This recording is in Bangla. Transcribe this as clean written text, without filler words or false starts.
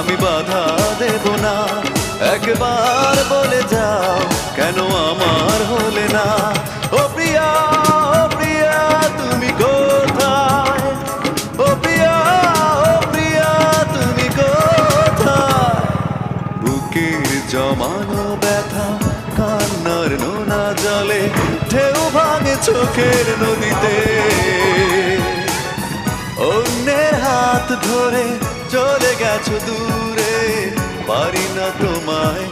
আমি বাধা দেব না। একবার বলে যাও কেন আমার হলে না। ও প্রিয়া, ও প্রিয়া তুমি কোথায়? ও প্রিয়া, ও প্রিয়া তুমি কোথায়? বুকের জমানো ব্যথা কান্নার নোনা জলে ঢেউ ভাঙে চোখের নদীতে। অন্যের হাত ধরে চলে গেছো দূরে, পারি না তোমায়